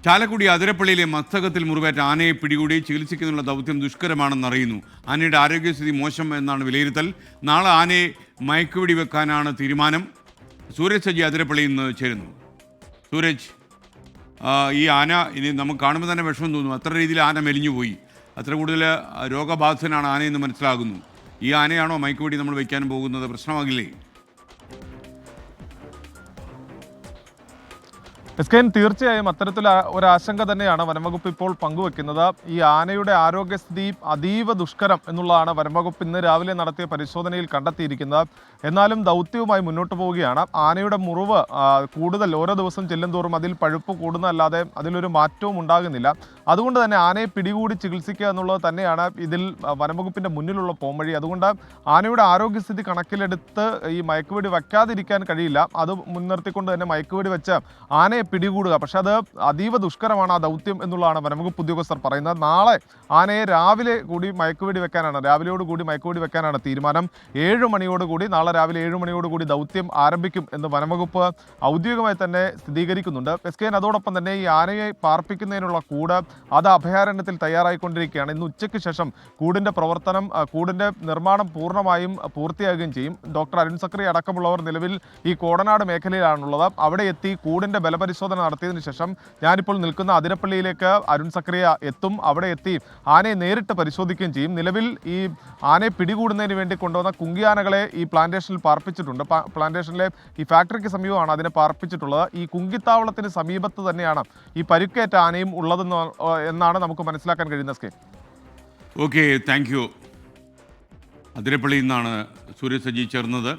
ചാലക്കുടി അതിരപ്പള്ളിയിലെ മസ്തകത്തിൽ മുറിവേറ്റ ആനയെ പിടികൂടി ചികിത്സിക്കുന്നതിനുള്ള ദൗത്യം ദുഷ്കരമാണെന്നറിയുന്നു. ആനയുടെ ആരോഗ്യസ്ഥിതി മോശം എന്നാണ് വിലയിരുത്തൽ. നാളെ ആനയെ മയക്കുവെടി വെക്കാനാണ് തീരുമാനം. സൂരജ് സജി അതിരപ്പള്ളിയിൽ നിന്ന് ചേരുന്നു. സൂരജ്, ഈ ആന ഇനി നമുക്ക് കാണുമ്പോൾ തന്നെ വിഷമം തോന്നുന്നു. അത്ര രീതിയിൽ ആന മെലിഞ്ഞുപോയി, അത്ര കൂടുതൽ രോഗബാധിതനാണ് ആനയെന്ന് മനസ്സിലാകുന്നു. ഈ ആനയാണോ മയക്കുവെടി നമ്മൾ വയ്ക്കാൻ പോകുന്നത്? പ്രശ്നമാകില്ലേ? എസ്കെൻ, തീർച്ചയായും അത്തരത്തിൽ ഒരാശങ്ക തന്നെയാണ് വനംവകുപ്പ് ഇപ്പോൾ പങ്കുവെക്കുന്നത്. ഈ ആനയുടെ ആരോഗ്യസ്ഥിതി അതീവ ദുഷ്കരം എന്നുള്ളതാണ് വനംവകുപ്പ് ഇന്ന് രാവിലെ നടത്തിയ പരിശോധനയിൽ കണ്ടെത്തിയിരിക്കുന്നത്. എന്നാലും ദൗത്യവുമായി മുന്നോട്ട് പോവുകയാണ്. ആനയുടെ മുറിവ് കൂടുതൽ ഓരോ ദിവസം ചെല്ലുന്തോറും അതിൽ പഴുപ്പ് കൂടുന്നതല്ലാതെ അതിലൊരു മാറ്റവും ഉണ്ടാകുന്നില്ല. അതുകൊണ്ട് തന്നെ ആനയെ പിടികൂടി ചികിത്സിക്കുക എന്നുള്ളത് തന്നെയാണ് ഇതിൽ വനംവകുപ്പിൻ്റെ മുന്നിലുള്ള പോംവഴി. അതുകൊണ്ട് ആനയുടെ ആരോഗ്യസ്ഥിതി കണക്കിലെടുത്ത് ഈ മയക്കുവെടി വയ്ക്കാതിരിക്കാൻ കഴിയില്ല. അത് മുൻനിർത്തിക്കൊണ്ട് തന്നെ മയക്കുവെടി വെച്ച് ആനയെ പിടികൂടുക, പക്ഷെ അത് അതീവ ദുഷ്കരമാണ് ആ ദൗത്യം എന്നുള്ളതാണ് വനംവകുപ്പ് ഉദ്യോഗസ്ഥർ പറയുന്നത്. നാളെ ആനയെ രാവിലെ കൂടി മയക്കുവെടി വെക്കാനാണ്, രാവിലെയോടുകൂടി മയക്കുവെടി വെക്കാനാണ് തീരുമാനം. 7 മണിയോടുകൂടി, നാളെ രാവിലെ 7 മണിയോടുകൂടി ദൗത്യം ആരംഭിക്കും എന്ന് വനംവകുപ്പ് ഔദ്യോഗികമായി തന്നെ സ്ഥിരീകരിക്കുന്നുണ്ട്. എസ്കെൻ, അതോടൊപ്പം തന്നെ ഈ ആനയെ പാർപ്പിക്കുന്നതിനുള്ള കൂട് അത് അഭയാരണ്യത്തിൽ തയ്യാറായിക്കൊണ്ടിരിക്കുകയാണ്. ഇന്ന് ഉച്ചയ്ക്ക് ശേഷം കൂടിൻ്റെ നിർമ്മാണം പൂർണ്ണമായും പൂർത്തിയാകുകയും ചെയ്യും. ഡോക്ടർ അരുൺ സക്രി അടക്കമുള്ളവർ നിലവിൽ ഈ കോടനാട് മേഖലയിലാണുള്ളത്. അവിടെ എത്തി കൂടിൻ്റെ ബലപരിശോധന നടത്തിയതിനു ശേഷം ഞാനിപ്പോൾ നിൽക്കുന്ന അതിരപ്പള്ളിയിലേക്ക് അരുൺ സക്രിയ എത്തും. അവിടെ എത്തി ആനയെ നേരിട്ട് പരിശോധിക്കുകയും ചെയ്യും. നിലവിൽ ഈ ആനയെ പിടികൂടുന്നതിന് വേണ്ടി കൊണ്ടുവന്ന കുങ്കിയാനകളെ ഈ പ്ലാന്റേഷനിൽ പാർപ്പിച്ചിട്ടുണ്ട്. പ്ലാന്റേഷനിലെ ഈ ഫാക്ടറിക്ക് സമീപമാണ് അതിനെ പാർപ്പിച്ചിട്ടുള്ളത്. ഈ കുങ്കിത്താവളത്തിന് സമീപത്ത് തന്നെയാണ് ഈ പരിക്കേറ്റ ആനയും ഉള്ളതെന്ന് എന്നാണ് നമുക്ക് മനസ്സിലാക്കാൻ കഴിയുന്ന സ്കേ. Okay, thank you. അതിരപ്പള്ളിയിൽ നിന്നാണ് സൂരജ് സജി ചേർന്നത്.